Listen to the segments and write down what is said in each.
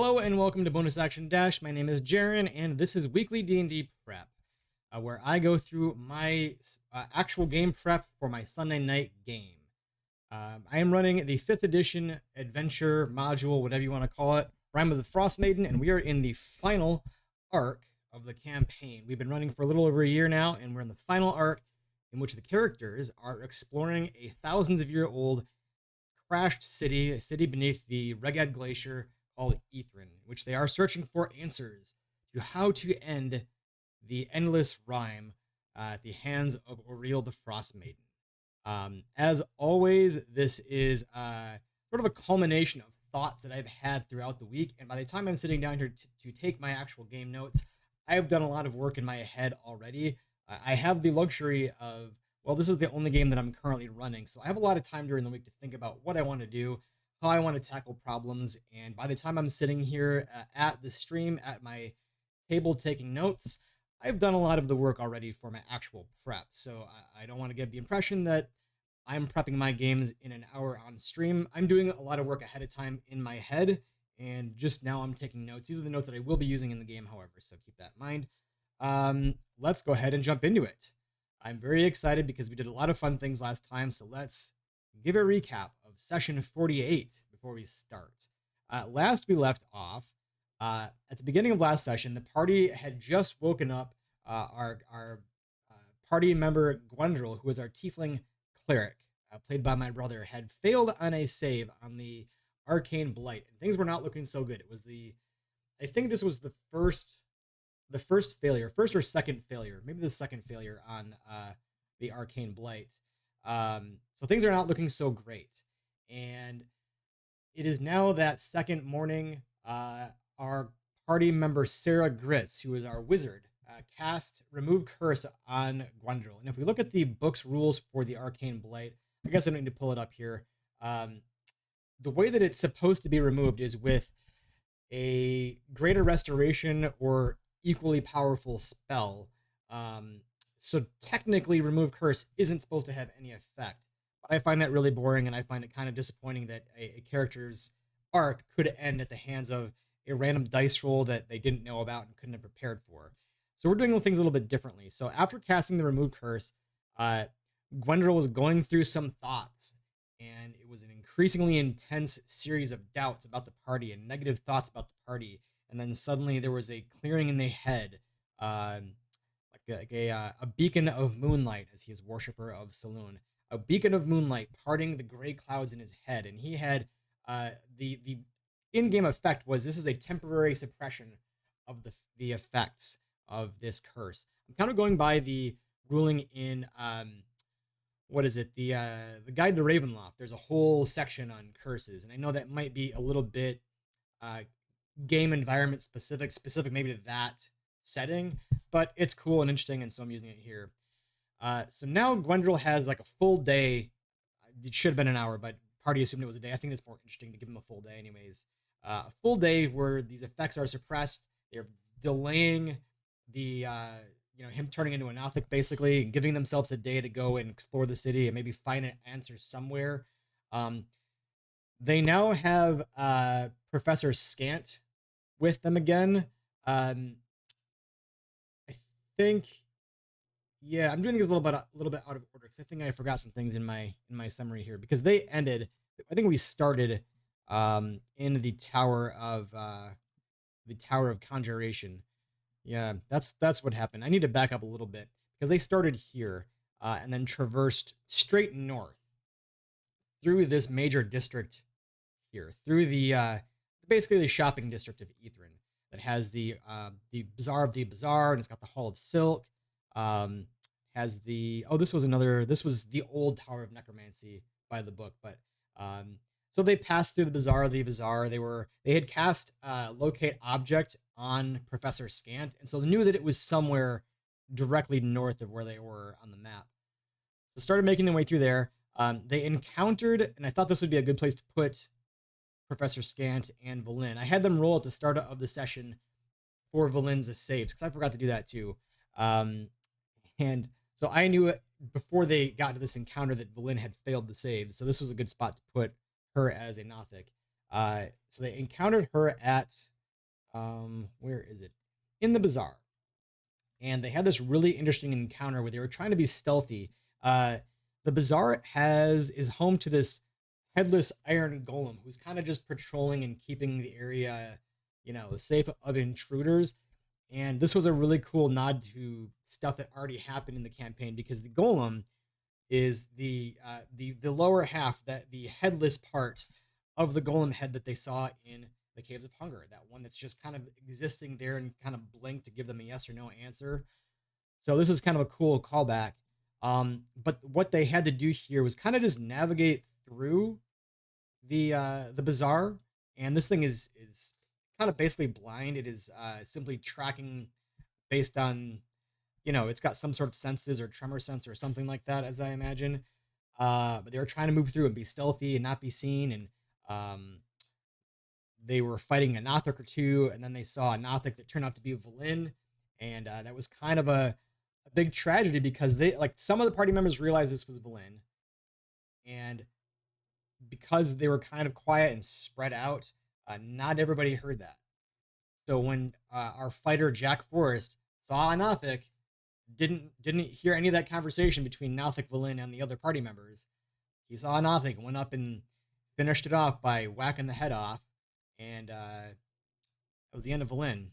Hello and welcome to Bonus Action Dash. My name is Jaren, and this is weekly D&D prep, where I go through my actual game prep for my Sunday night game. I am running the 5th edition adventure module, whatever you want to call it, Rime of the Frostmaiden, and we are in the final arc of the campaign. We've been running for a little over a year now, and we're in the final arc in which the characters are exploring a thousands of year old crashed city, a city beneath the Regad Glacier called Ethren, in which they are searching for answers to how to end the endless rime at the hands of Auriel the Frostmaiden. As always, this is sort of a culmination of thoughts that I've had throughout the week, and by the time I'm sitting down here to take my actual game notes, I've done a lot of work in my head already. I have the luxury of, well, this is the only game that I'm currently running, so I have a lot of time during the week to think about what I want to do, how I want to tackle problems, and by the time I'm sitting here at the stream, at my table taking notes, I've done a lot of the work already for my actual prep, so I don't want to give the impression that I'm prepping my games in an hour on stream. I'm doing a lot of work ahead of time in my head, and just now I'm taking notes. These are the notes that I will be using in the game, however, so keep that in mind. Let's go ahead and jump into it. I'm very excited because we did a lot of fun things last time, so let's give a recap of session 48 before we start. Last we left off, at the beginning of last session, the party had just woken up. Our party member Gwendril, who is our tiefling cleric, played by my brother, had failed on a save on the Arcane Blight, and things were not looking so good. It was I think this was the first failure, first or second failure, maybe the second failure on the Arcane Blight. So things are not looking so great. And it is now that second morning, our party member Sarah Gritz, who is our wizard, cast Remove Curse on Gwendril. And if we look at the book's rules for the Arcane Blight, I guess I don't need to pull it up here. The way that it's supposed to be removed is with a greater restoration or equally powerful spell. So technically, Remove Curse isn't supposed to have any effect. But I find that really boring, and I find it kind of disappointing that a character's arc could end at the hands of a random dice roll that they didn't know about and couldn't have prepared for. So we're doing things a little bit differently. So after casting the Remove Curse, Gwendril was going through some thoughts, and it was an increasingly intense series of doubts about the party and negative thoughts about the party. And then suddenly there was a clearing in the head, like a beacon of moonlight, as he is worshiper of Saloon, a beacon of moonlight parting the gray clouds in his head. And he had the in-game effect was this is a temporary suppression of the effects of this curse. I'm kind of going by the ruling in what is it? The Guide to Ravenloft. There's a whole section on curses, and I know that might be a little bit game environment specific maybe to that setting, but it's cool and interesting, and so I'm using it here. So now Gwendril has like a full day. It should have been an hour, but party assumed it was a day. I think it's more interesting to give him a full day anyways. A full day where these effects are suppressed. They're delaying the him turning into a Nothic, basically, and giving themselves a day to go and explore the city and maybe find an answer somewhere. They now have Professor Scant with them again. I think, yeah, I'm doing things a little bit out of order because I think I forgot some things in my summary here, because they ended. I think we started in the Tower of Conjuration. Yeah, that's what happened. I need to back up a little bit because they started here and then traversed straight north through this major district here, through the basically the shopping district of Ethren that has the Bazaar of the Bazaar, and it's got the Hall of Silk. Has the this was the old Tower of Necromancy by the book, but so they passed through the Bazaar of the Bazaar. They had cast Locate Object on Professor Scant, and so they knew that it was somewhere directly north of where they were on the map. So started making their way through there. They encountered, and I thought this would be a good place to put Professor Scant and Valin. I had them roll at the start of the session for Valin's saves, because I forgot to do that too. And so I knew before they got to this encounter that Valin had failed the saves, so this was a good spot to put her as a Nothic. So they encountered her at where is it? In the Bazaar. And they had this really interesting encounter where they were trying to be stealthy. Uh, the Bazaar is home to this headless iron golem who's kind of just patrolling and keeping the area, safe of intruders. And this was a really cool nod to stuff that already happened in the campaign because the golem is the lower half, that the headless part of the golem head that they saw in the Caves of Hunger, that one that's just kind of existing there and kind of blink to give them a yes or no answer. So this is kind of a cool callback. But what they had to do here was kind of just navigate through the Bazaar, and this thing is kind of basically blind. It is simply tracking based on, it's got some sort of senses or tremor sense or something like that, as I imagine. But they were trying to move through and be stealthy and not be seen, and they were fighting a Nothic or two, and then they saw a Nothic that turned out to be a Vlin, and that was kind of a big tragedy because some of the party members realized this was Vlin, and because they were kind of quiet and spread out, not everybody heard that. So when our fighter Jack Forrest saw a Nothic, didn't hear any of that conversation between Nothic, Vlin, and the other party members. He saw a Nothic, went up and finished it off by whacking the head off, and that was the end of Vlin.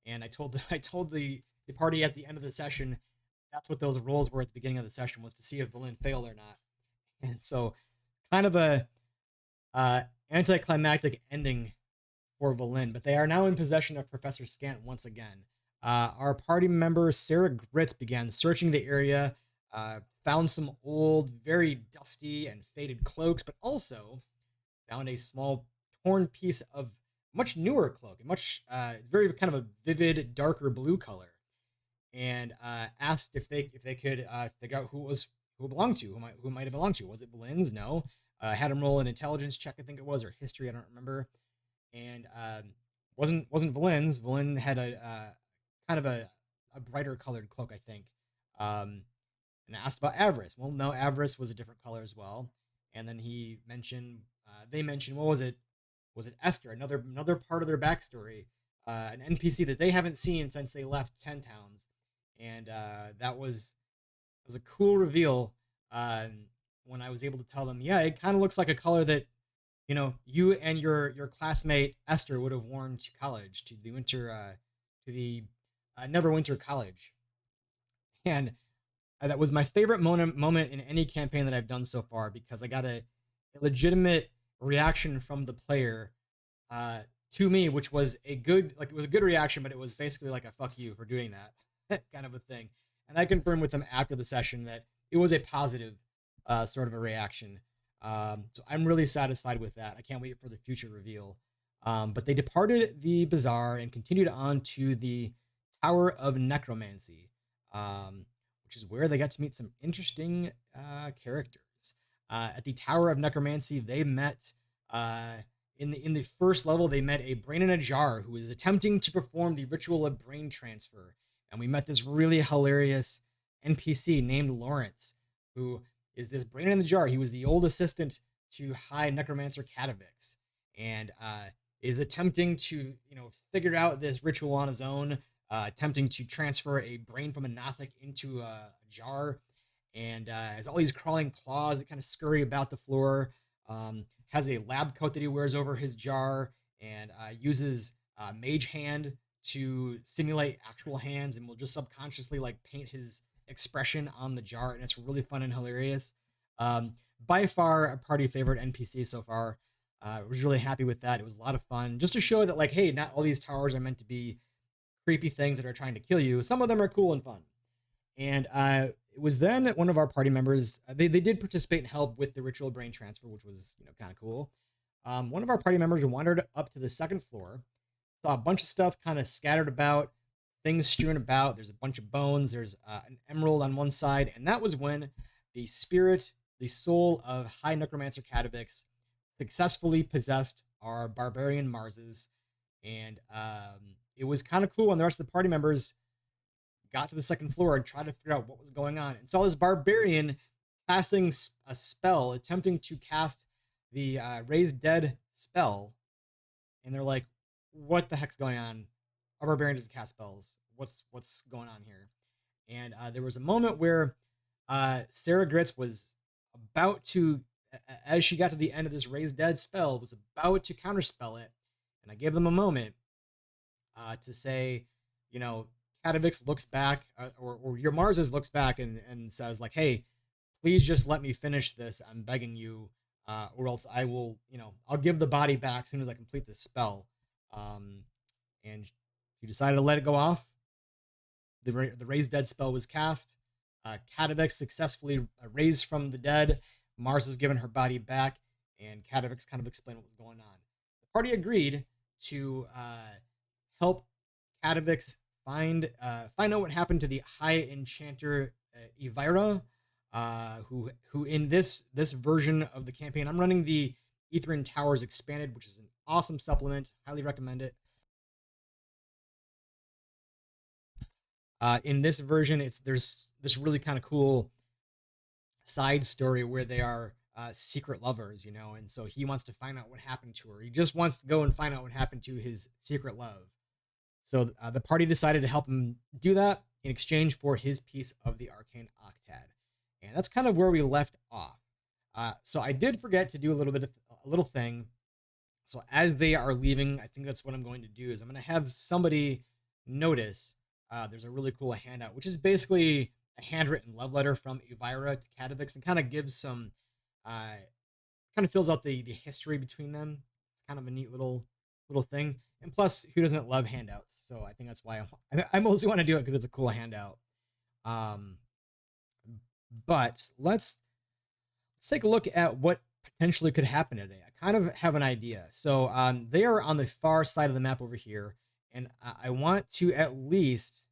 And I told the party at the end of the session that's what those rolls were at the beginning of the session, was to see if Vlin failed or not. And so, kind of a anticlimactic ending for Vlin, but they are now in possession of Professor Scant once again. Our party member Sarah Gritz began searching the area, found some old, very dusty and faded cloaks, but also found a small torn piece of much newer cloak, very kind of a vivid, darker blue color, and asked if they could figure out who it belonged to, who might have belonged to. Was it Vlin's? No. Had him roll an intelligence check, I think it was, or history, I don't remember. And wasn't Vlin's. Vlin had a kind of a brighter colored cloak, I think. And asked about Avarice. Well, no, Avarice was a different color as well. And then they mentioned, what was it? Was it Esther? Another part of their backstory, an NPC that they haven't seen since they left Ten Towns, and that was a cool reveal. When I was able to tell them, yeah, it kind of looks like a color that you and your classmate Esther would have worn to college, to the Neverwinter College, and that was my favorite moment in any campaign that I've done so far, because I got a legitimate reaction from the player to me, which was it was a good reaction, but it was basically like a fuck you for doing that kind of a thing. And I confirmed with them after the session that it was a positive sort of a reaction. So I'm really satisfied with that. I can't wait for the future reveal. But they departed the Bazaar and continued on to the Tower of Necromancy, which is where they got to meet some interesting characters. At the Tower of Necromancy, they met in the first level. They met a brain in a jar who was attempting to perform the ritual of brain transfer, and we met this really hilarious NPC named Lawrence, who is this brain in the jar. He was the old assistant to High Necromancer Catavix, and is attempting to figure out this ritual on his own, attempting to transfer a brain from a Nothic into a jar, and has all these crawling claws that kind of scurry about the floor. Has a lab coat that he wears over his jar, and uses Mage Hand to simulate actual hands, and will just subconsciously paint his expression on the jar, and it's really fun and hilarious. By far a party favorite NPC so far. I was really happy with that. It was a lot of fun, just to show that hey, not all these towers are meant to be creepy things that are trying to kill you. Some of them are cool and fun. And it was then that one of our party members, they did participate and help with the ritual brain transfer, which was kind of cool. One of our party members wandered up to the second floor, saw a bunch of stuff kind of scattered about, things strewn about. There's a bunch of bones. There's an emerald on one side, and that was when the soul of High Necromancer Catavix successfully possessed our barbarian Marses, and it was kind of cool when the rest of the party members got to the second floor and tried to figure out what was going on, and saw this barbarian casting a spell, attempting to cast the Raise Dead spell, and they're like, "What the heck's going on? Our barbarian doesn't cast spells. What's going on here?" And there was a moment where Sarah Gritz was about to, as she got to the end of this Raise Dead spell, was about to counterspell it, and I gave them a moment to say, you know, Katavix looks back, or your Marses looks back and says like, "Hey, please just let me finish this. I'm begging you, or else I will, I'll give the body back as soon as I complete this spell." And she decided to let it go off. The Raise Dead spell was cast. Katavix successfully raised from the dead. Mars has given her body back, and Katavix kind of explained what was going on. The party agreed to help Katavix find out what happened to the High Enchanter Vira, who in this version of the campaign, I'm running the Ethren Towers Expanded, which is an awesome supplement. Highly recommend it. In this version, there's this really kind of cool side story where they are secret lovers, and so he wants to find out what happened to her. He just wants to go and find out what happened to his secret love. So the party decided to help him do that in exchange for his piece of the Arcane Octad. And that's kind of where we left off. So I did forget to do a little thing. So as they are leaving, I think that's what I'm going to do is I'm going to have somebody notice there's a really cool handout, which is basically a handwritten love letter from Elvira to Katavix, and kind of gives some, kind of fills out the history between them. It's kind of a neat little thing. And plus, who doesn't love handouts? So I think that's why I mostly want to do it, because it's a cool handout. But let's take a look at what potentially could happen today. I kind of have an idea. So they are on the far side of the map over here, and I want to at least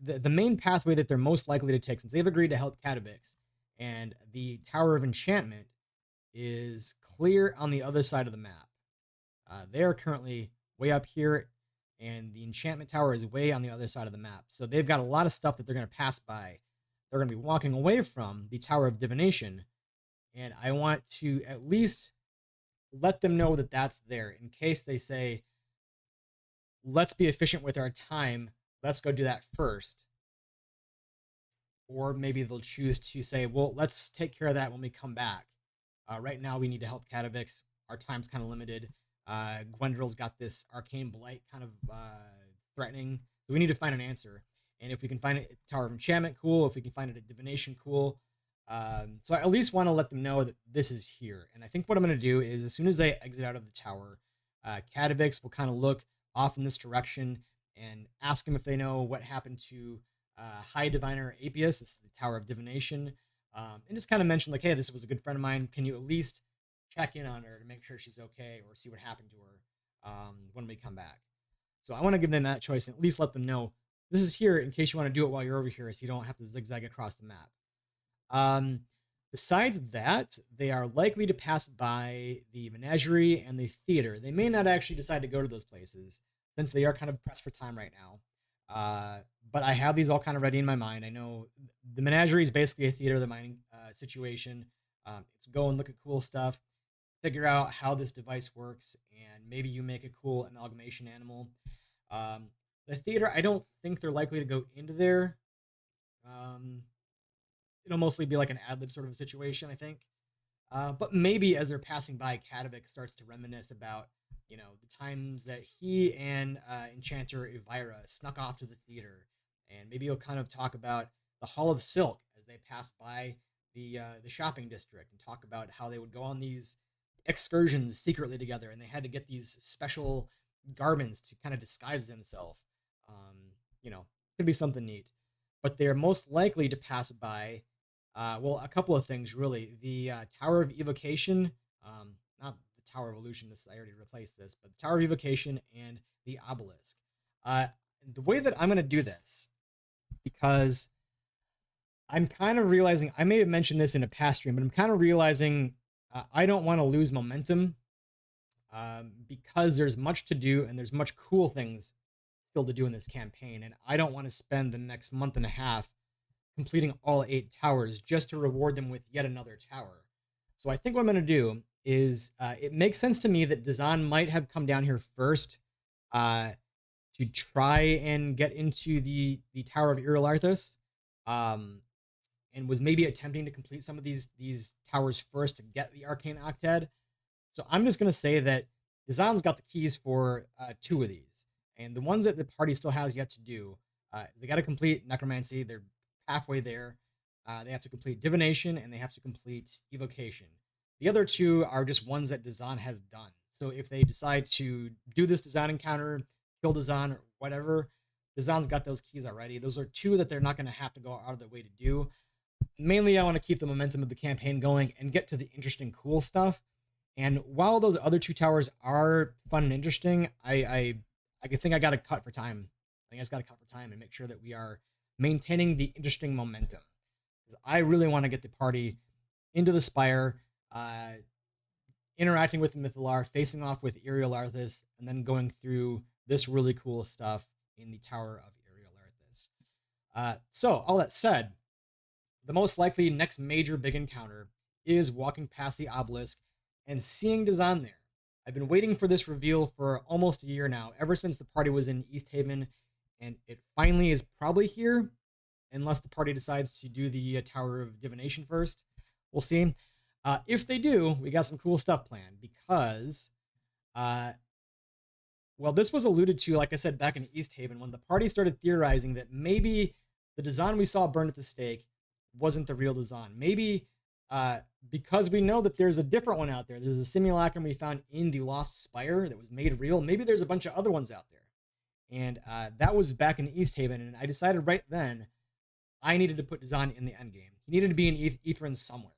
the main pathway that they're most likely to take, since they've agreed to help Katavix, and the Tower of Enchantment is clear on the other side of the map. They are currently way up here, and the Enchantment Tower is way on the other side of the map. So they've got a lot of stuff that they're going to pass by. They're going to be walking away from the Tower of Divination, and I want to at least let them know that that's there, in case they say, let's be efficient with our time, let's go do that first. Or maybe they'll choose to say, well, let's take care of that when we come back. Right now, we need to help Katavix. Our time's kind of limited. Gwendryl's got this arcane blight kind of threatening, so we need to find an answer. And if we can find it at Tower of Enchantment, cool. If we can find it at Divination, cool. So I at least want to let them know that this is here. And I think what I'm going to do is, as soon as they exit out of the tower, Katavix will kind of look off in this direction and ask them if they know what happened to High Diviner Apius. This is the Tower of Divination. And just kind of mention like, hey, this was a good friend of mine. Can you at least check in on her to make sure she's okay, or see what happened to her when we come back? So I want to give them that choice and at least let them know this is here, in case you want to do it while you're over here, so you don't have to zigzag across the map. Besides that, they are likely to pass by the menagerie and the theater. They may not actually decide to go to those places, since they are kind of pressed for time right now. But I have these all kind of ready in my mind. I know the menagerie is basically a theater of the mind situation. It's go and look at cool stuff, figure out how this device works, and maybe you make a cool amalgamation animal. The theater, I don't think they're likely to go into there. It'll mostly be like an ad lib sort of a situation, I think. But maybe as they're passing by, Katavix starts to reminisce about, the times that he and Enchanter Elvira snuck off to the theater. And maybe he'll kind of talk about the Hall of Silk as they pass by the shopping district, and talk about how they would go on these excursions secretly together, and they had to get these special garments to kind of disguise themselves. Could be something neat. But they're most likely to pass by, a couple of things, really. The Tower of Evocation, not the Tower of Illusion, I already replaced this, but the Tower of Evocation and the Obelisk. The way that I'm going to do this, because I'm kind of realizing, I may have mentioned this in a past stream, but I'm kind of realizing I don't want to lose momentum, because there's much to do and there's much cool things still to do in this campaign, and I don't want to spend the next month and a half completing all 8 towers just to reward them with yet another tower. So I think what I'm going to do is it makes sense to me that Dazan might have come down here first to try and get into the Tower of Irilarthus, and was maybe attempting to complete some of these towers first to get the Arcane Octad. So I'm just going to say that Dazan's got the keys for 2 of these. And the ones that the party still has yet to do, they got to complete Necromancy. They're halfway there. They have to complete Divination, and they have to complete Evocation. The other 2 are just ones that Dazan has done. So if they decide to do this Dazan encounter, kill Dazan, or whatever, Dazan's got those keys already. Those are 2 that they're not going to have to go out of their way to do. Mainly, I want to keep the momentum of the campaign going and get to the interesting, cool stuff. And while those other 2 towers are fun and interesting, I think I got to cut for time. I think I just got to cut for time and make sure that we are maintaining the interesting momentum. Because I really want to get the party into the Spire, interacting with Mythalar, facing off with Irilarthus, and then going through this really cool stuff in the Tower of Irilarthus. So, all that said, the most likely next major big encounter is walking past the Obelisk and seeing Dazan there. I've been waiting for this reveal for almost a year now, ever since the party was in East Haven, and it finally is probably here, unless the party decides to do the Tower of Divination first. We'll see. If they do, we got some cool stuff planned, because, well, this was alluded to, like I said, back in East Haven, when the party started theorizing that maybe the Dazan we saw burned at the stake wasn't the real Dazan. Maybe because we know that there's a different one out there. There's a simulacrum we found in the Lost Spire that was made real. Maybe there's a bunch of other ones out there. And that was back in East Haven, and I decided right then I needed to put Dazan in the endgame. He needed to be in Ethren somewhere.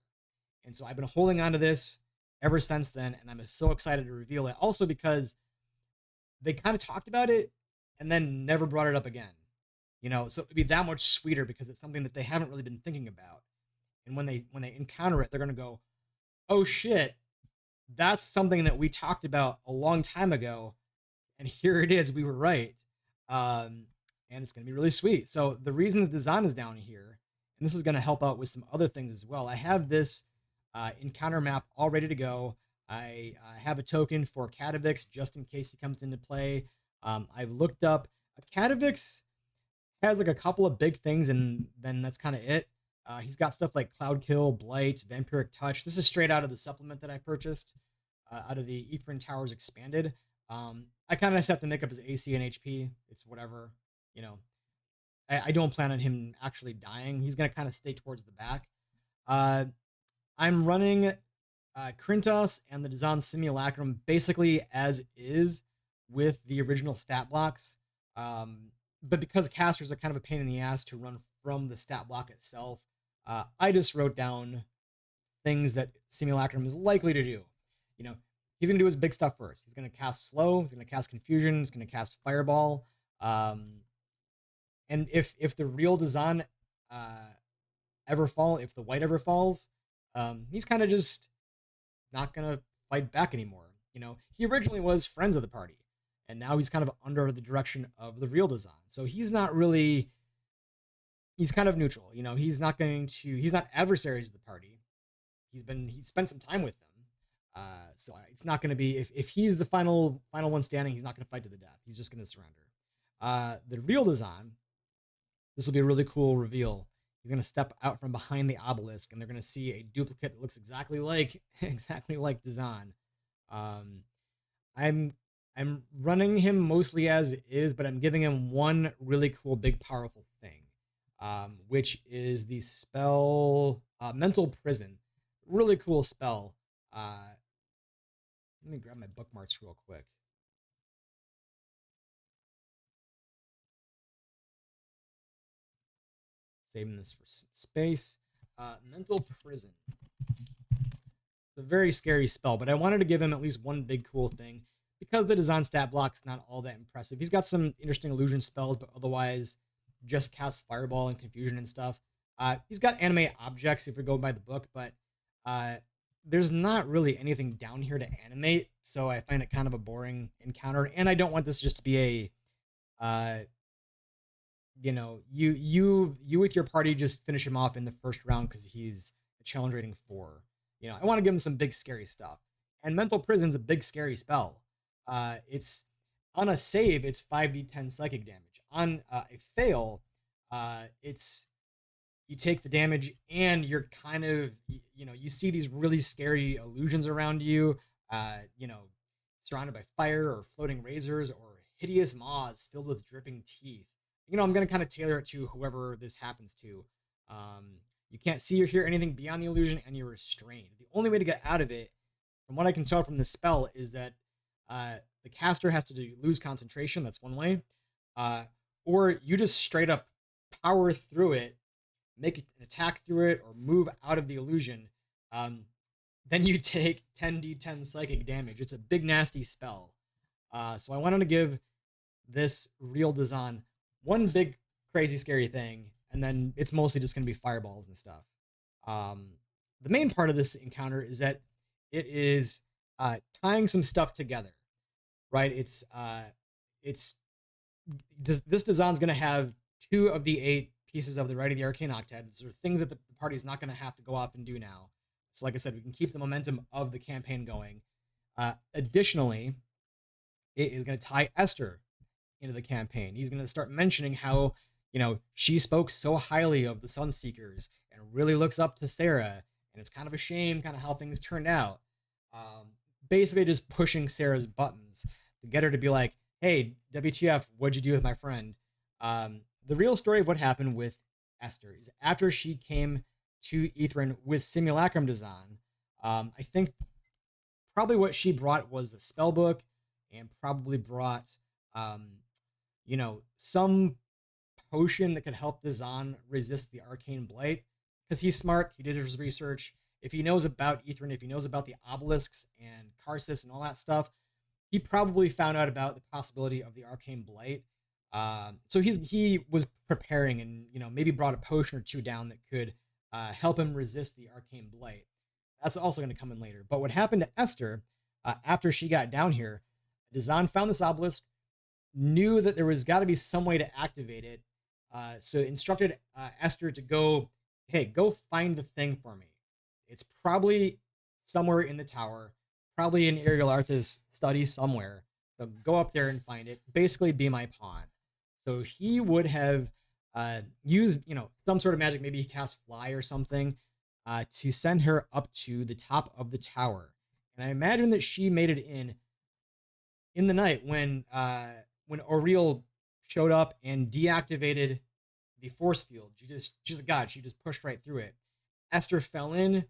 And so I've been holding on to this ever since then, and I'm so excited to reveal it. Also because they kind of talked about it and then never brought it up again. You know, so it'd be that much sweeter because it's something that they haven't really been thinking about. And when they encounter it, they're going to go, oh shit, that's something that we talked about a long time ago. And here it is. We were right. And it's going to be really sweet. So the reasons Dazan is down here, and this is going to help out with some other things as well. I have this encounter map all ready to go. I have a token for Catavix just in case he comes into play. I've looked up Catavix has like a couple of big things, and then that's kind of it. He's got stuff like Cloudkill, Blight, Vampiric Touch. This is straight out of the supplement that I purchased, out of the Ethren Towers Expanded. I kind of just have to make up his AC and HP. It's whatever, you know. I don't plan on him actually dying. He's going to kind of stay towards the back. I'm running Krintos and the Dazan Simulacrum basically as is with the original stat blocks. But because casters are kind of a pain in the ass to run from the stat block itself, I just wrote down things that Simulacrum is likely to do. You know, he's going to do his big stuff first. He's going to cast Slow. He's going to cast Confusion. He's going to cast Fireball. And if the real Dazan ever fall, if the white ever falls, he's kind of just not going to fight back anymore. You know, he originally was friends of the party, and now he's kind of under the direction of the real Dazan. So he's not really, he's kind of neutral. You know, he's not adversaries of the party. He spent some time with them. So it's not going to be, if he's the final one standing, he's not going to fight to the death. He's just going to surrender. The real Dazan, this will be a really cool reveal. He's going to step out from behind the obelisk, and they're going to see a duplicate that looks exactly like Dazan. I'm running him mostly as is, but I'm giving him one really cool, big, powerful thing, which is the spell Mental Prison. Really cool spell. Let me grab my bookmarks real quick. Saving this for space. Mental Prison. It's a very scary spell, but I wanted to give him at least one big cool thing because the Dazan stat block's not all that impressive. He's got some interesting illusion spells, but otherwise just casts Fireball and Confusion and stuff. He's got animate objects if we go by the book, but there's not really anything down here to animate, so I find it kind of a boring encounter, and I don't want this just to be a you know, you with your party just finish him off in the first round because he's a challenge rating 4. You know, I want to give him some big scary stuff. And Mental Prison's a big scary spell. It's on a save, it's 5d10 psychic damage. On a fail, it's you take the damage and you're kind of, you know, you see these really scary illusions around you, you know, surrounded by fire or floating razors or hideous maws filled with dripping teeth. You know, I'm going to kind of tailor it to whoever this happens to. You can't see or hear anything beyond the illusion and you're restrained. The only way to get out of it, from what I can tell from the spell, is that the caster has to lose concentration. That's one way. Or you just straight up power through it, make an attack through it, or move out of the illusion. Then you take 10d10 psychic damage. It's a big, nasty spell. So I wanted to give this real design one big, crazy, scary thing, and then it's mostly just going to be fireballs and stuff. The main part of this encounter is that it is tying some stuff together, right? This design's going to have 2 of the 8 pieces of the Rite of the Arcane Octet. These are things that the party's not going to have to go off and do now. So like I said, we can keep the momentum of the campaign going. Additionally, it is going to tie Esther into the campaign. He's going to start mentioning how, you know, she spoke so highly of the Sunseekers and really looks up to Sarah, and it's kind of a shame kind of how things turned out. Basically just pushing Sarah's buttons to get her to be like, hey, WTF, what'd you do with my friend? The real story of what happened with Esther is after she came to Ethren with Simulacrum Design, I think probably what she brought was a spell book and probably brought, you know, some potion that could help Dazan resist the arcane blight, because he's smart. He did his research. If he knows about Ethren, if he knows about the obelisks and Karsus and all that stuff, he probably found out about the possibility of the arcane blight. So he was preparing, and, you know, maybe brought a potion or 2 down that could help him resist the arcane blight. That's also going to come in later. But what happened to Esther after she got down here, Dazan found this obelisk, knew that there was got to be some way to activate it, so instructed Esther to go, hey, go find the thing for me. It's probably somewhere in the tower, probably in Ariel Arthas' study somewhere. So go up there and find it. Basically, be my pawn. So he would have used, you know, some sort of magic. Maybe he cast fly or something to send her up to the top of the tower. And I imagine that she made it in the night when Aurel showed up and deactivated the force field. She's a god. She just pushed right through it. Esther fell in,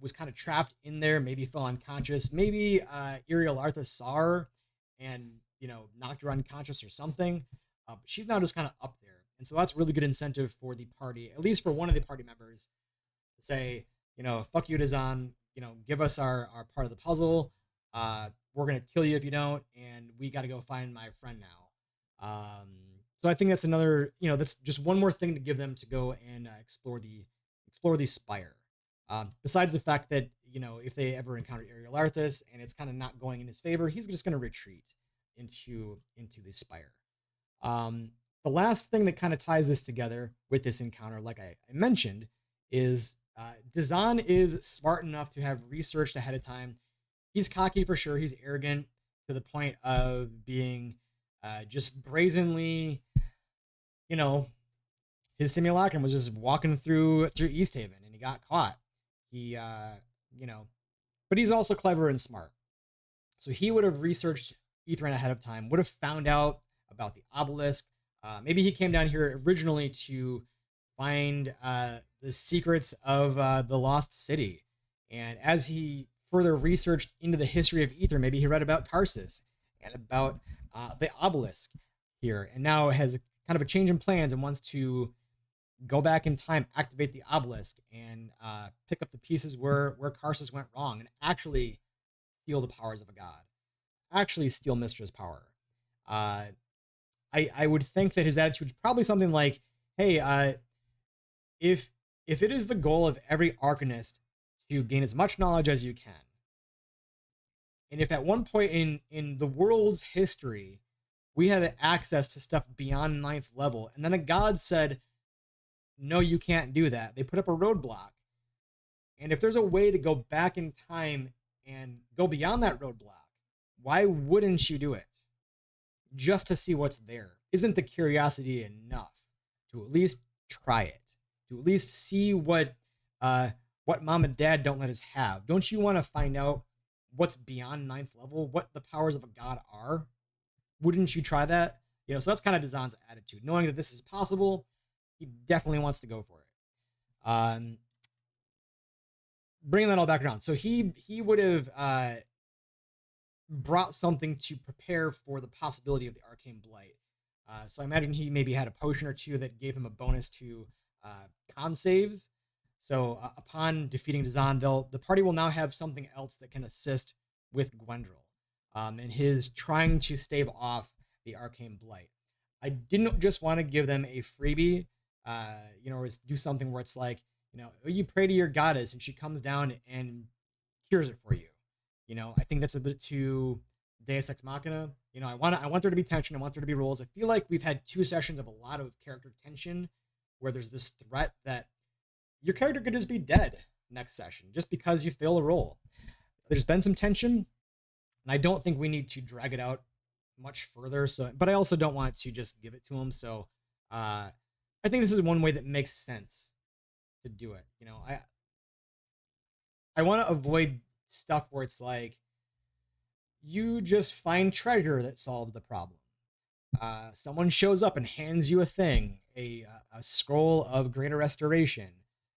was kind of trapped in there, maybe fell unconscious. Maybe Ariel Arthas saw her and, you know, knocked her unconscious or something. But she's now just kind of up there. And so that's really good incentive for the party, at least for one of the party members, to say, you know, fuck you, Dazan, you know, give us our part of the puzzle. We're going to kill you if you don't, and we got to go find my friend now. So I think that's another, you know, that's just one more thing to give them to go and explore the spire. Besides the fact that, you know, if they ever encounter Ariel Arthas and it's kind of not going in his favor, he's just going to retreat into the spire. The last thing that kind of ties this together with this encounter, like I mentioned, is Dazan is smart enough to have researched ahead of time. He's cocky for sure. He's arrogant to the point of being just brazenly, you know, his simulacrum was just walking through East Haven and he got caught. He, you know, but he's also clever and smart. So he would have researched Ethren ahead of time, would have found out about the obelisk. Maybe he came down here originally to find the secrets of the lost city. And as he further researched into the history of Ether, maybe he read about Karsus and about the obelisk here, and now has kind of a change in plans and wants to go back in time, activate the obelisk, and pick up the pieces where Karsus went wrong, and actually steal the powers of a god, actually steal Mystra's power. I would think that his attitude is probably something like, hey, if it is the goal of every arcanist to gain as much knowledge as you can, and if at one point in the world's history we had access to stuff beyond 9th level, and then a god said, no, you can't do that, they put up a roadblock, And if there's a way to go back in time and go beyond that roadblock, why wouldn't you do it? Just to see what's there. Isn't the curiosity enough to at least try it? To at least see what mom and dad don't let us have? Don't you want to find out what's beyond 9th level? What the powers of a god are? Wouldn't you try that? So that's kind of Design's attitude. Knowing that this is possible, he definitely wants to go for it. Bringing that all back around. So he would have brought something to prepare for the possibility of the Arcane Blight. So I imagine he maybe had a potion or two that gave him a bonus to con saves. So upon defeating Design, the party will now have something else that can assist with Gwendril and his trying to stave off the Arcane Blight. I didn't just want to give them a freebie, or do something where it's like, you pray to your goddess and she comes down and cures it for you. I think that's a bit too Deus Ex Machina. I want there to be tension. I want there to be rules. I feel like we've had 2 sessions of a lot of character tension where there's this threat that your character could just be dead next session just because you fail a roll. There's been some tension, and I don't think we need to drag it out much further. But I also don't want to just give it to him. So I think this is one way that makes sense to do it. I want to avoid stuff where it's like you just find treasure that solves the problem. Someone shows up and hands you a thing, a scroll of greater restoration.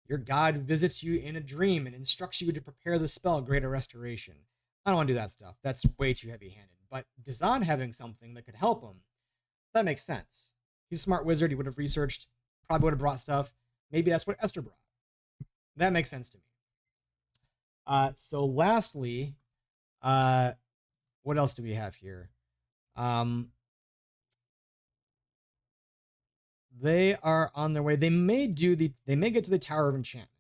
Your god visits you in a dream and instructs you to prepare the spell greater restoration. I don't want to do that stuff. That's way too heavy-handed. But Dazan having something that could help him, that makes sense. He's a smart wizard. He would have researched, probably would have brought stuff. Maybe that's what Esther brought. That makes sense to me. So lastly, what else do we have here? They are on their way. They may get to the Tower of Enchantment.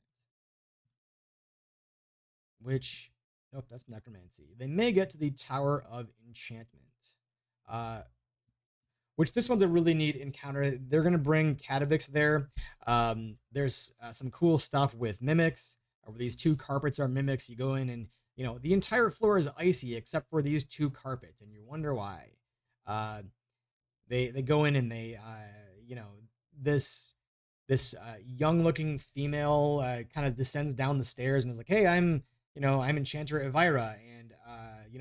Which, nope, that's Necromancy. They may get to the Tower of Enchantment. Which this one's a really neat encounter. They're going to bring Catavix there. There's some cool stuff with mimics. These 2 carpets are mimics. You go in and, the entire floor is icy except for these 2 carpets, and you wonder why. They go in and they, this young-looking female kind of descends down the stairs and is like, hey, I'm Enchanter Elvira, and,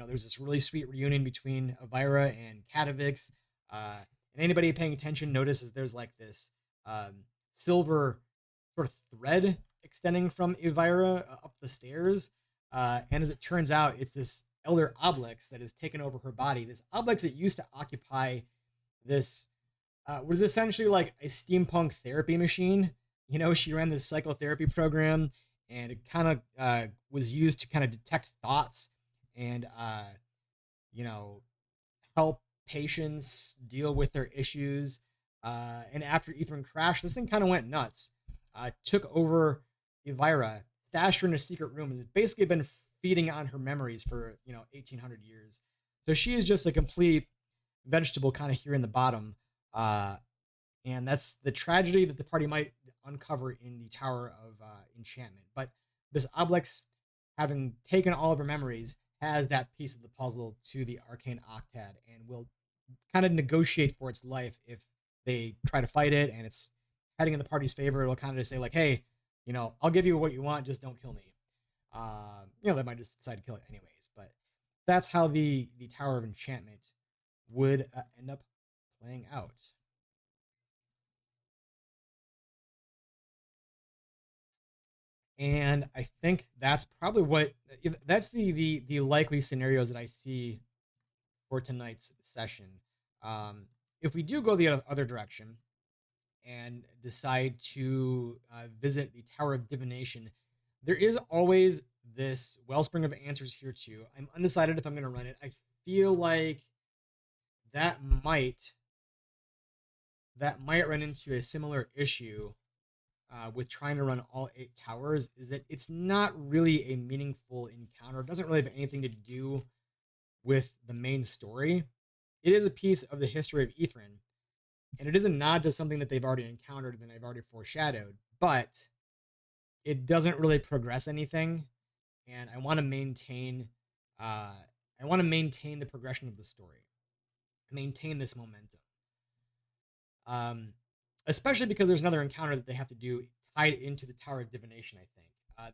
there's this really sweet reunion between Elvira and Catavix. And anybody paying attention notices there's like this silver sort of thread extending from Elvira up the stairs. And as it turns out, it's this elder Obelisk that has taken over her body. This Obelisk that used to occupy this, was essentially like a steampunk therapy machine. She ran this psychotherapy program, and it kind of was used to kind of detect thoughts and, help patients deal with their issues. And after Ethren crashed, this thing kind of went nuts. Took over Elvira, stashed her in a secret room, and has basically been feeding on her memories for 1800 years. So she is just a complete vegetable kind of here in the bottom. And that's the tragedy that the party might uncover in the Tower of Enchantment. But this Obelisk, having taken all of her memories, has that piece of the puzzle to the Arcane Octad and will kind of negotiate for its life if they try to fight it and it's heading in the party's favor. It'll kind of just say like, hey, I'll give you what you want, just don't kill me. They might just decide to kill it anyways. But that's how the Tower of Enchantment would end up playing out. And I think that's probably that's the likely scenarios that I see for tonight's session. If we do go the other direction and decide to visit the Tower of Divination, there is always this wellspring of answers here too. I'm undecided if I'm going to run it. I feel like that might run into a similar issue with trying to run all 8 towers, is that it's not really a meaningful encounter. It doesn't really have anything to do with the main story. It is a piece of the history of Ethren, and it is a nod to something that they've already encountered and I've already foreshadowed, but it doesn't really progress anything, and I want to maintain the progression of the story, maintain this momentum. Especially because there's another encounter that they have to do tied into the Tower of Divination, I think.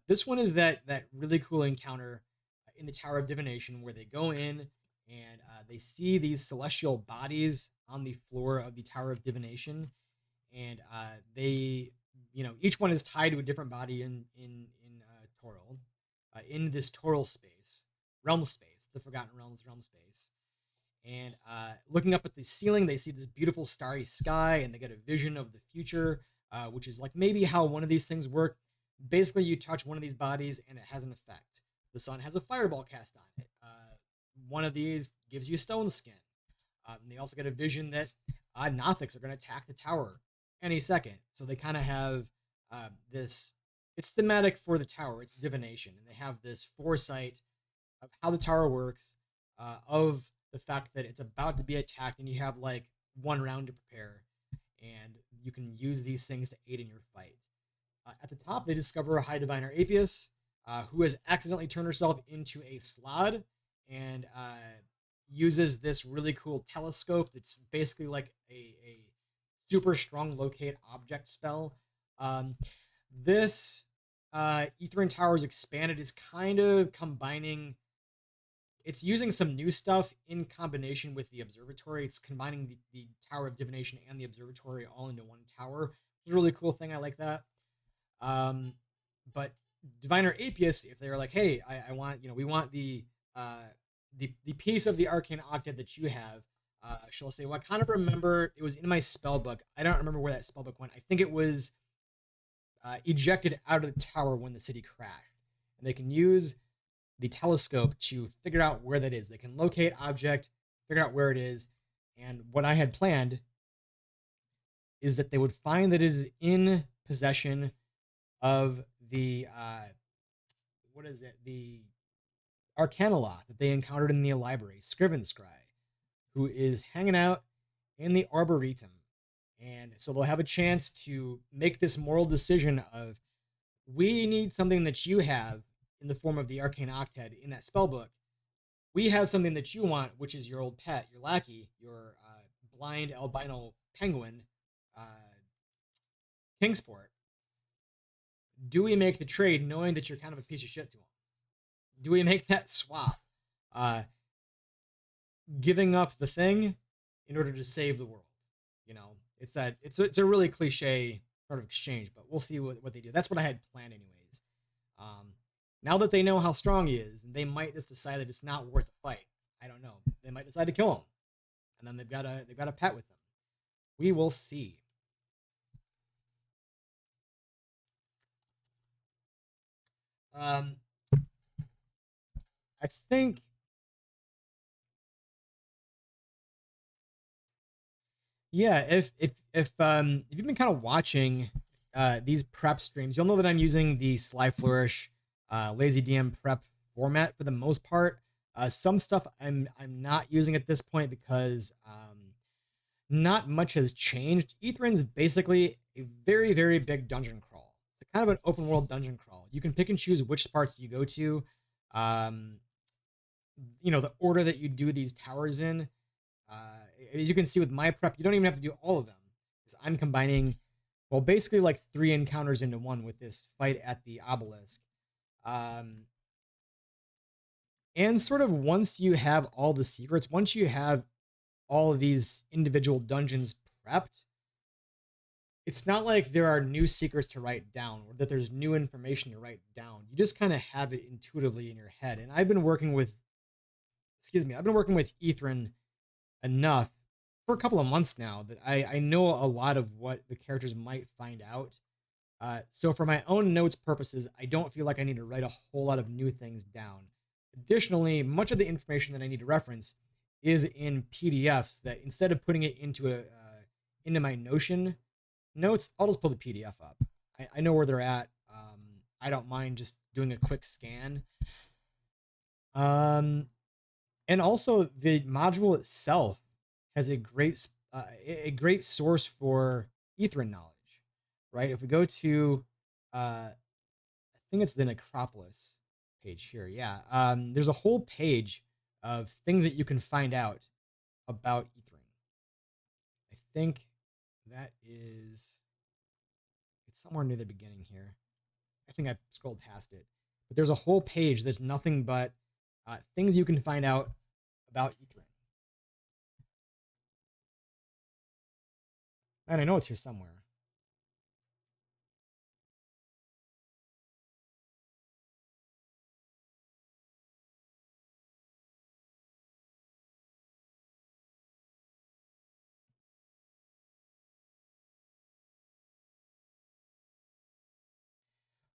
This one is that really cool encounter in the Tower of Divination where they go in and they see these celestial bodies on the floor of the Tower of Divination, and they, each one is tied to a different body in Toril, in this Toril space, realm space, the Forgotten Realms realm space. And looking up at the ceiling, they see this beautiful starry sky, and they get a vision of the future, which is like maybe how one of these things work. Basically, you touch one of these bodies, and it has an effect. The sun has a fireball cast on it. One of these gives you stone skin. And they also get a vision that Nothics are going to attack the tower any second. So they kind of have this. It's thematic for the tower. It's divination, and they have this foresight of how the tower works, of the fact that it's about to be attacked, and you have like one round to prepare, and you can use these things to aid in your fight. At the top, they discover a High Diviner Apius, who has accidentally turned herself into a Slod, and uses this really cool telescope that's basically like a super strong locate object spell. This Ethren Towers Expanded is kind of combining. It's using some new stuff in combination with the observatory. It's combining the Tower of Divination and the observatory all into one tower. It's a really cool thing. I like that. But Diviner Apius, if they're like, hey, I want, we want the piece of the arcane octet that you have, she'll say, well, I kind of remember it was in my spell book. I don't remember where that spell book went. I think it was ejected out of the tower when the city crashed. And they can use the telescope to figure out where that is. They can locate object, figure out where it is. And what I had planned is that they would find that it is in possession of the the Arcanalot that they encountered in the library, Scrivenscry, who is hanging out in the Arboretum. And so they'll have a chance to make this moral decision of, we need something that you have in the form of the Arcane Octet in that spellbook. We have something that you want, which is your old pet, your lackey, your blind albino penguin, Kingsport. Do we make the trade knowing that you're kind of a piece of shit to him? Do we make that swap? Giving up the thing in order to save the world. It's a really cliche sort of exchange, but we'll see what they do. That's what I had planned anyways. Now that they know how strong he is, they might just decide that it's not worth a fight. I don't know. They might decide to kill him, and then they've got a pet with them. We will see. I think, yeah, if you've been kind of watching these prep streams, you'll know that I'm using the Sly Flourish Lazy DM prep format for the most part. Some stuff I'm not using at this point because not much has changed. Ethren's basically a very, very big dungeon crawl. It's kind of an open world dungeon crawl. You can pick and choose which parts you go to. The order that you do these towers in. As you can see with my prep, you don't even have to do all of them. I'm combining, well, basically like 3 encounters into one with this fight at the Obelisk. And sort of once you have all the secrets, once you have all of these individual dungeons prepped, it's not like there are new secrets to write down or that there's new information to write down. You just kind of have it intuitively in your head. And I've been working with Ethren enough for a couple of months now that I know a lot of what the characters might find out. So for my own notes purposes, I don't feel like I need to write a whole lot of new things down. Additionally, much of the information that I need to reference is in PDFs that instead of putting it into my Notion notes, I'll just pull the PDF up. I know where they're at. I don't mind just doing a quick scan. And also the module itself has a great source for Ethren knowledge, right? If we go to think it's the Necropolis page here. Yeah. There's a whole page of things that you can find out about Ethren. I think that is, it's somewhere near the beginning here. I think I've scrolled past it. But there's a whole page that's nothing but things you can find out about Ethren. And I know it's here somewhere.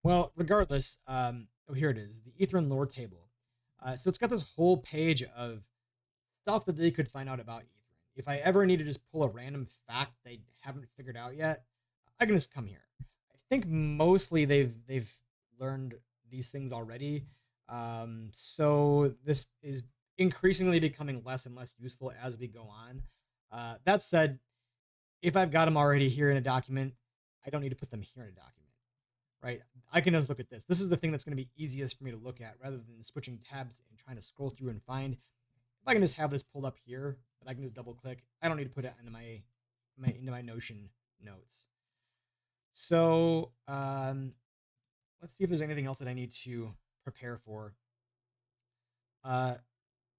Well, regardless, oh, here it is, the Ethren lore table. So it's got this whole page of stuff that they could find out about Ethren. If I ever need to just pull a random fact they haven't figured out yet, I can just come here. I think mostly they've learned these things already. So this is increasingly becoming less and less useful as we go on. That said, if I've got them already here in a document, I don't need to put them here in a document, right? I can just look at this. This is the thing that's going to be easiest for me to look at rather than switching tabs and trying to scroll through and find. If I can just have this pulled up here, that I can just double click, I don't need to put it into my Notion notes. So let's see if there's anything else that I need to prepare for.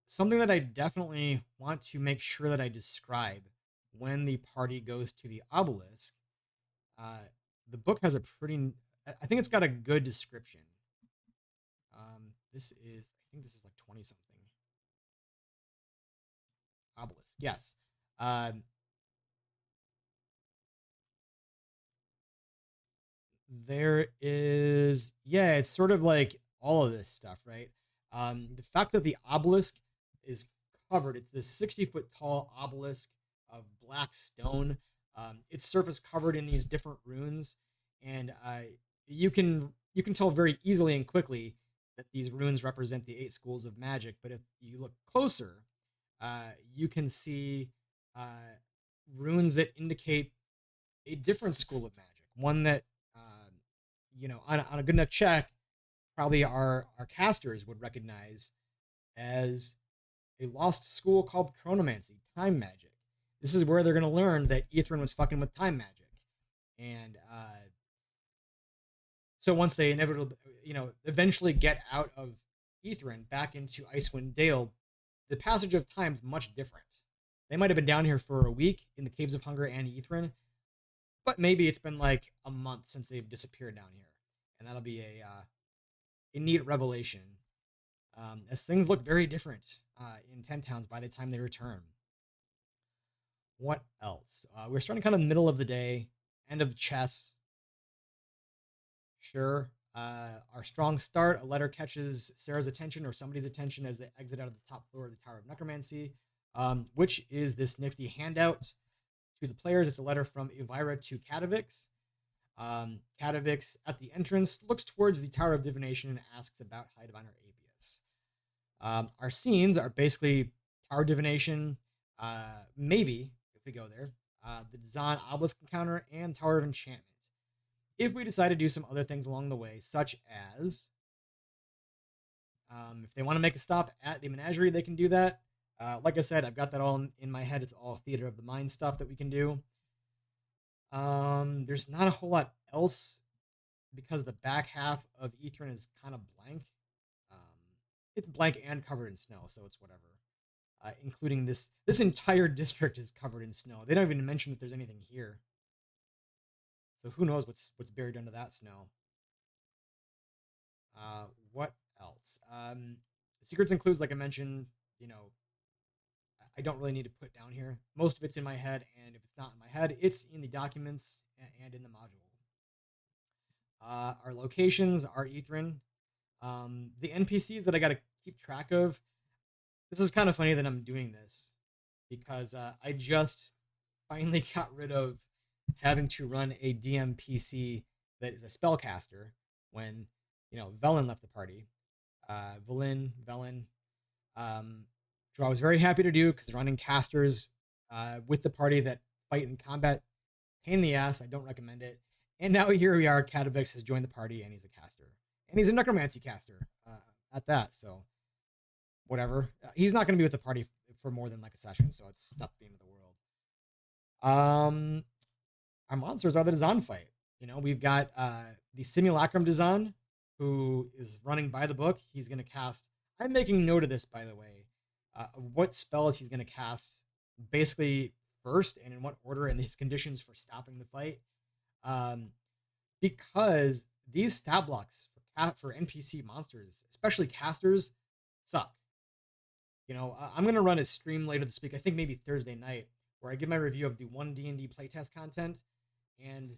Something that I definitely want to make sure that I describe when the party goes to the obelisk. The book has a pretty, I think it's got a good description. This is, I think this is like 20 something. Obelisk, yes. There is, yeah, it's sort of like all of this stuff, right? The fact that the obelisk is covered, it's this 60-foot tall obelisk of black stone. Its surface covered in these different runes, and you can tell very easily and quickly that these runes represent the 8 schools of magic. But if you look closer, you can see runes that indicate a different school of magic, one that on a good enough check, probably our casters would recognize as a lost school called chronomancy, time magic. This is where they're going to learn that Ethren was fucking with time magic, and so once they inevitably, eventually get out of Ethren back into Icewind Dale, the passage of time is much different. They might have been down here for a week in the Caves of Hunger and Ethren, but maybe it's been like a month since they've disappeared down here, and that'll be a neat revelation. As things look very different in 10 Towns by the time they return. What else? We're starting kind of middle of the day, end of chess. Sure. Our strong start, a letter catches Sarah's attention or somebody's attention as they exit out of the top floor of the Tower of Necromancy, which is this nifty handout to the players. It's a letter from Vira to Katavix. Katavix, at the entrance, looks towards the Tower of Divination and asks about High Diviner Abius. Our scenes are basically Tower of Divination, maybe, if we go there, the Design Obelisk encounter, and Tower of Enchantment. If we decide to do some other things along the way, such as if they want to make a stop at the menagerie, they can do that. Like I said, I've got that all in my head. It's all theater of the mind stuff that we can do. There's not a whole lot else because the back half of Ethren is kind of blank. It's blank and covered in snow, so it's whatever. Including this entire district is covered in snow. They don't even mention that there's anything here. So who knows what's buried under that snow. What else? Secrets includes, like I mentioned, I don't really need to put down here. Most of it's in my head, and if it's not in my head, it's in the documents and in the module. Our locations are Ethren. The NPCs that I got to keep track of. This is kind of funny that I'm doing this because I just finally got rid of having to run a DM PC that is a spellcaster when Velen left the party. Velen, which I was very happy to do because running casters with the party that fight in combat, pain in the ass. I don't recommend it. And now here we are. Katavix has joined the party and he's a caster. and he's a necromancy caster at that. So whatever. He's not going to be with the party for more than like a session, so it's not the end of the world. Our monsters are the Designed fight. You know, we've got the Simulacrum Design, who is running by the book. He's going to cast. I'm making note of this, by the way, of what spells he's going to cast, basically first, and in what order, and his conditions for stopping the fight. Because these stat blocks for NPC monsters, especially casters, suck. You know, I'm going to run a stream later this week, I think maybe Thursday night, where I give my review of the 1 D&D playtest content, and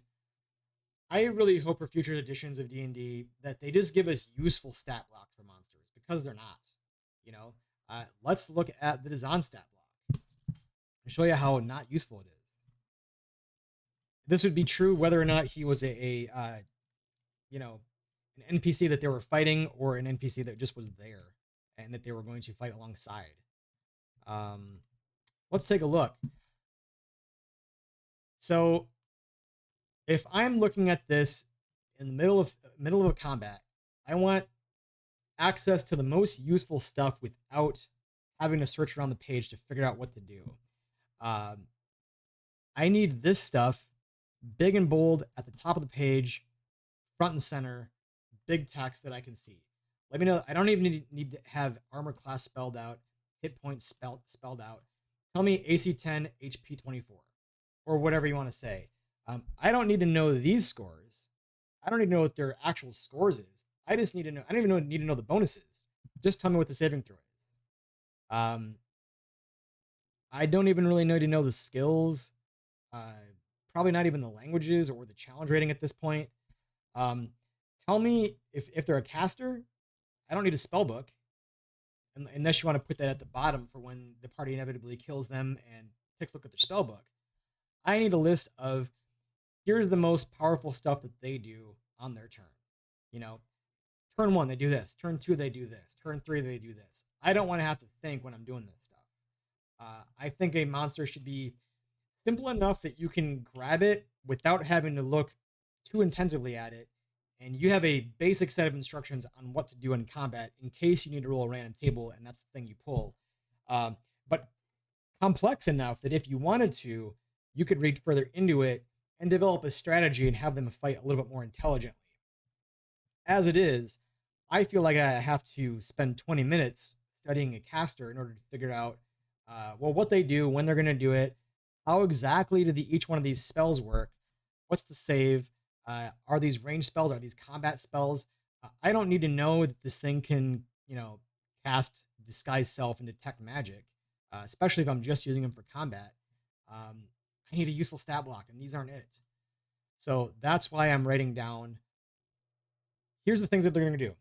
I really hope for future editions of D&D that they just give us useful stat blocks for monsters, because they're not. You know, let's look at the design stat block and show you how not useful it is. This would be true whether or not he was an NPC that they were fighting, or an NPC that just was there and that they were going to fight alongside. Let's take a look. So if I'm looking at this in the middle of a combat, I want access to the most useful stuff without having to search around the page to figure out what to do. I need this stuff big and bold at the top of the page, front and center, big text that I can see. Let me know. I don't even need to have armor class spelled out, hit points spelled out. Tell me AC 10, HP 24, or whatever you want to say. I don't need to know these scores. I don't need to know what their actual scores is. I just need to know. I don't even need to know the bonuses. Just tell me what the saving throw is. I don't even really need to know the skills. Probably not even the languages or the challenge rating at this point. Tell me if they're a caster. I don't need a spell book, unless you want to put that at the bottom for when the party inevitably kills them and takes a look at their spell book. I need a list of, here's the most powerful stuff that they do on their turn. You know, turn 1, they do this. Turn 2, they do this. Turn 3, they do this. I don't want to have to think when I'm doing this stuff. I think a monster should be simple enough that you can grab it without having to look too intensively at it, and you have a basic set of instructions on what to do in combat in case you need to roll a random table and that's the thing you pull. But complex enough that if you wanted to, you could read further into it and develop a strategy and have them fight a little bit more intelligently. As it is, I feel like I have to spend 20 minutes studying a caster in order to figure out what they do, when they're going to do it, how exactly do each one of these spells work, what's the save, are these range spells, are these combat spells? I don't need to know that this thing can, cast disguise self and detect magic, especially if I'm just using them for combat. I need a useful stat block, and these aren't it. So that's why I'm writing down, here's the things that they're going to do.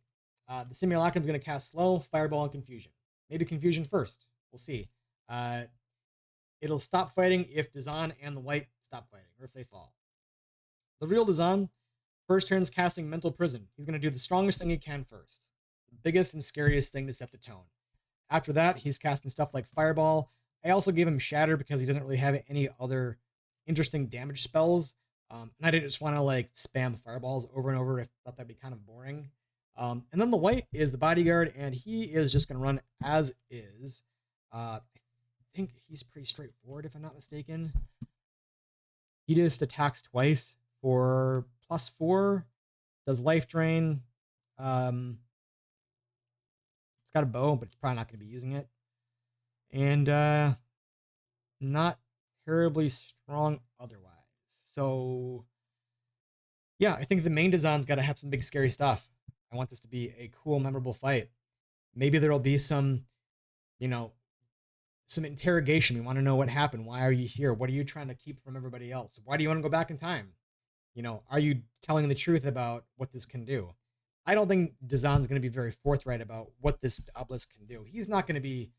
The Simulacrum is going to cast Slow, Fireball, and Confusion. Maybe Confusion first. We'll see. It'll stop fighting if Dazan and the White stop fighting, or if they fall. The real Dazan, first turn's casting Mental Prison. He's going to do the strongest thing he can first. The biggest and scariest thing to set the tone. After that, he's casting stuff like Fireball. I also gave him Shatter because he doesn't really have any other interesting damage spells. And I didn't just want to spam fireballs over and over. I thought that'd be kind of boring. And then the White is the bodyguard, and he is just going to run as is. I think he's pretty straightforward, if I'm not mistaken. He just attacks twice for +4, does life drain. It's got a bow, but it's probably not going to be using it. And not terribly strong otherwise. So yeah, I think the main design's got to have some big scary stuff. I want this to be a cool, memorable fight. Maybe there'll be some, some interrogation. We want to know what happened. Why are you here? What are you trying to keep from everybody else? Why do you want to go back in time? Are you telling the truth about what this can do? I don't think Dazan's going to be very forthright about what this Obelisk can do. He's not going to be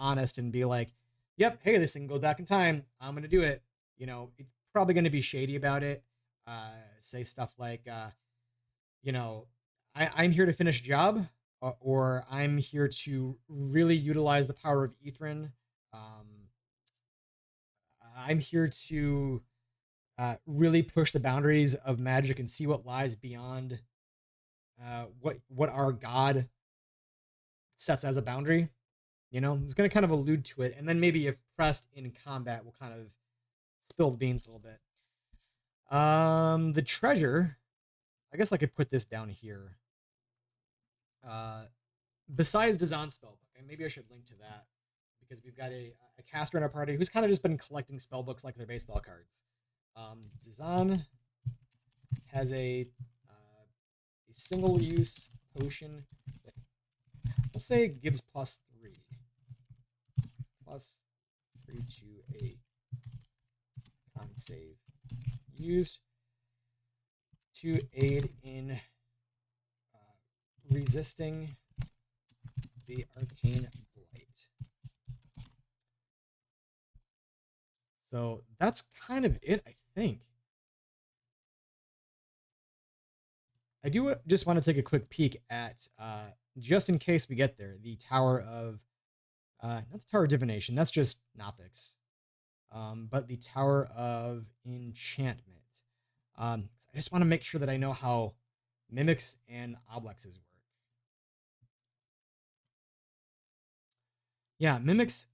honest and be like, yep, hey, this thing goes back in time. I'm going to do it. It's probably going to be shady about it. Say stuff like, I'm here to finish a job, or I'm here to really utilize the power of Ethren. I'm here to really push the boundaries of magic and see what lies beyond what our god sets as a boundary. You know, it's going to kind of allude to it, and then maybe if pressed in combat, we'll kind of spill the beans a little bit. The treasure, I guess I could put this down here. Besides Design Spellbook, and maybe I should link to that because we've got a caster in our party who's kind of just been collecting spellbooks like their baseball cards. Design has a single-use potion that we'll say gives +3 to a con save used to aid in resisting the arcane blight. So that's kind of it, I think. I do just want to take a quick peek at, just in case we get there, the Tower of, not the Tower of Divination, that's just Nothics, but the Tower of Enchantment. I just want to make sure that I know how Mimics and Oblexes work. Yeah, Mimics,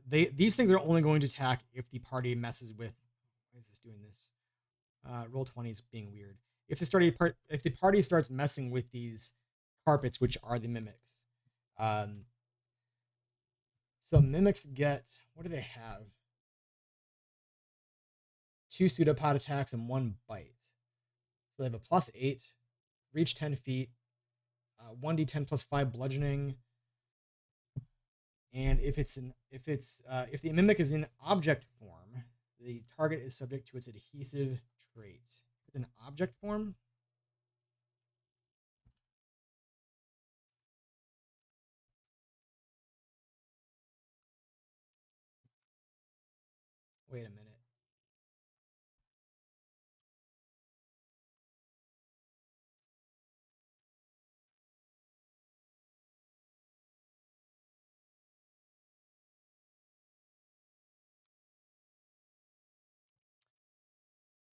these things are only going to attack if the party messes with, why is this doing this? Roll 20 is being weird. If the party starts messing with these carpets, which are the Mimics. So Mimics get, what do they have? 2 pseudopod attacks and 1 bite. So they have a +8, reach 10 feet, 1d10 +5 bludgeoning. And if the mimic is in object form, the target is subject to its adhesive trait. If it's in object form, wait a minute.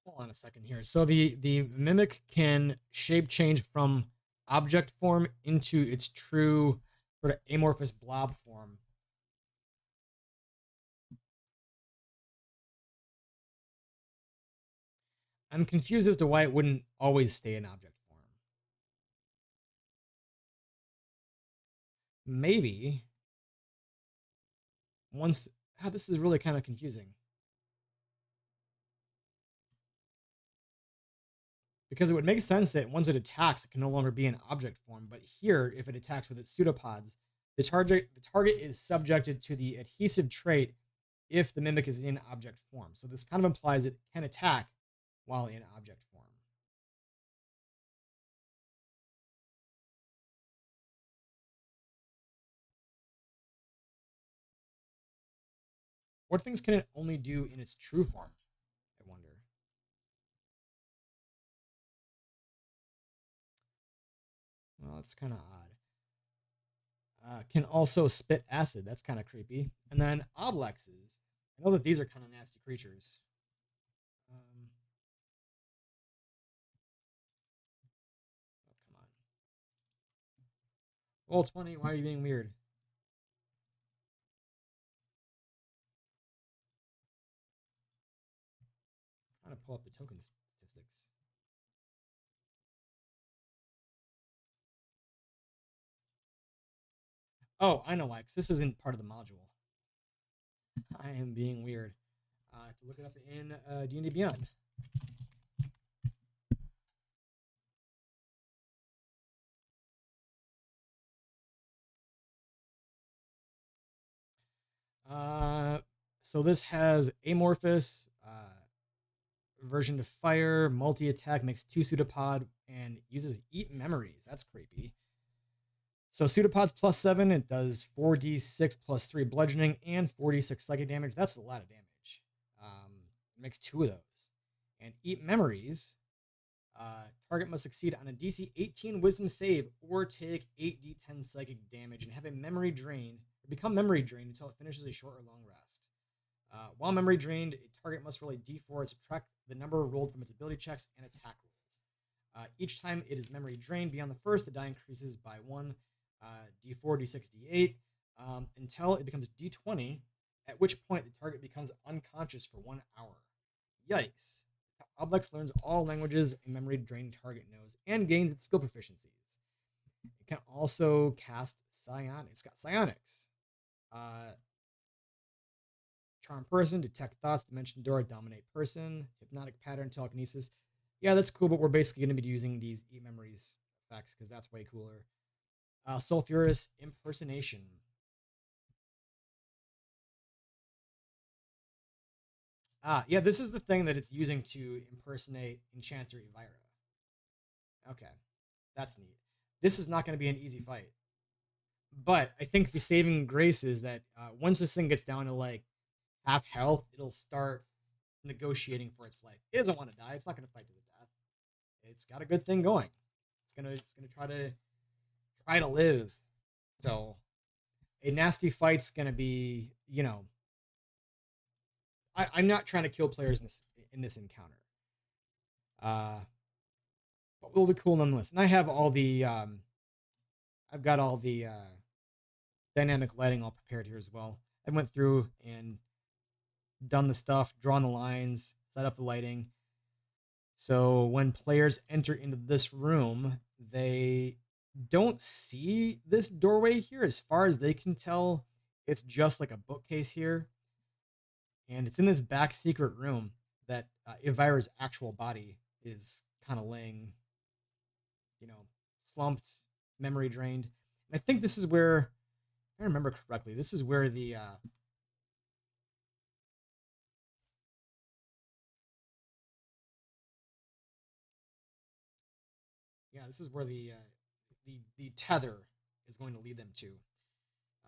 Hold on a second here. So the mimic can shape change from object form into its true sort of amorphous blob form. I'm confused as to why it wouldn't always stay in object form. Maybe once, this is really kind of confusing. Because it would make sense that once it attacks, it can no longer be in object form. But here, if it attacks with its pseudopods, the target is subjected to the adhesive trait if the mimic is in object form. So this kind of implies it can attack while in object form. What things can it only do in its true form? I wonder. Well, that's kind of odd. Can also spit acid. That's kind of creepy. And then Oblexes. I know that these are kind of nasty creatures. Oh, come on. Roll 20. Why are you being weird? I'm trying to pull up the token statistics. Oh, I know why. Because this isn't part of the module. I am being weird. To look it up in D&D Beyond. So this has amorphous, version to fire, multi-attack, makes 2 pseudopod, and uses eat memories. That's creepy. So pseudopods +7, it does 4d6 +3 bludgeoning and 4d6 psychic damage. That's a lot of damage. It makes 2 of those. And eat memories. Target must succeed on a DC 18 Wisdom save or take 8d10 psychic damage and have a memory drain or become memory drained until it finishes a short or long rest. While memory drained, a target must roll a d4 and subtract the number rolled from its ability checks and attack rolls. Each time it is memory drained beyond the first, the die increases by 1 d4, d6, d8 until it becomes d20, at which point the target becomes unconscious for 1 hour. Yikes. Obelisk learns all languages a memory drained target knows and gains its skill proficiencies. It can also cast Psionics. It's got Psionics. Charm Person, Detect Thoughts, Dimension Door, Dominate Person, Hypnotic Pattern, Telekinesis. Yeah, that's cool, but we're basically going to be using these Eat Memories effects because that's way cooler. Sulfurous Impersonation. Yeah, this is the thing that it's using to impersonate Enchanter Elvira. Okay, that's neat. This is not going to be an easy fight. But I think the saving grace is that once this thing gets down to like half health, it'll start negotiating for its life. It doesn't want to die. It's not going to fight to the death. It's got a good thing going. It's gonna try to live. So a nasty fight's gonna be, you know, I'm not trying to kill players in this encounter. But it'll be cool nonetheless. And I have all the I've got all the dynamic lighting all prepared here as well. I went through and done the stuff, drawn the lines, set up the lighting. So when players enter into this room, they don't see this doorway here. As far as they can tell, it's just like a bookcase here. And it's in this back secret room that Elvira's actual body is kind of laying, you know, slumped, memory drained. And I think this is where, if I remember correctly, this is where the this is where the tether is going to lead them to.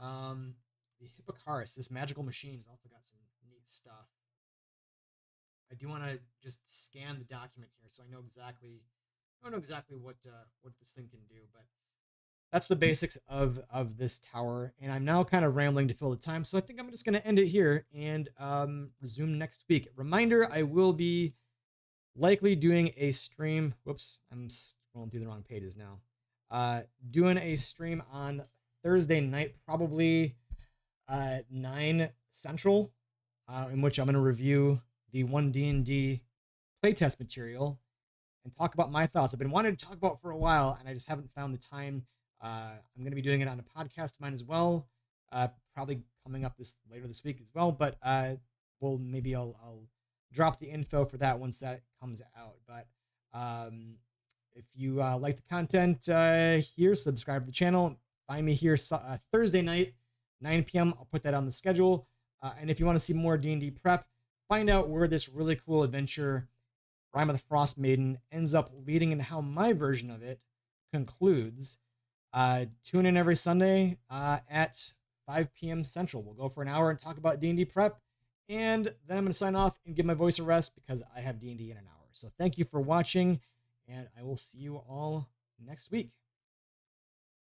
The Hippocaris, this magical machine, has also got some neat stuff. I do want to just scan the document here so I know exactly what this thing can do, but that's the basics of this tower. And I'm now kind of rambling to fill the time, so I think I'm just going to end it here and resume next week. Reminder: I will be likely doing a stream. Whoops, I'm scrolling through the wrong pages now. Doing a stream on Thursday night, probably 9 Central, in which I'm going to review the 1 D&D playtest material and talk about my thoughts. I've been wanting to talk about it for a while, and I just haven't found the time. I'm going to be doing it on a podcast of mine as well, probably coming up later this week as well. But maybe I'll drop the info for that once that comes out. But if you like the content here, subscribe to the channel. Find me here Thursday night, 9 p.m. I'll put that on the schedule. And if you want to see more D&D prep, find out where this really cool adventure, Rime of the Frostmaiden, ends up leading and how my version of it concludes. Tune in every Sunday at 5 p.m. Central. We'll go for an hour and talk about D&D prep. And then I'm going to sign off and give my voice a rest because I have D&D in an hour. So thank you for watching, and I will see you all next week.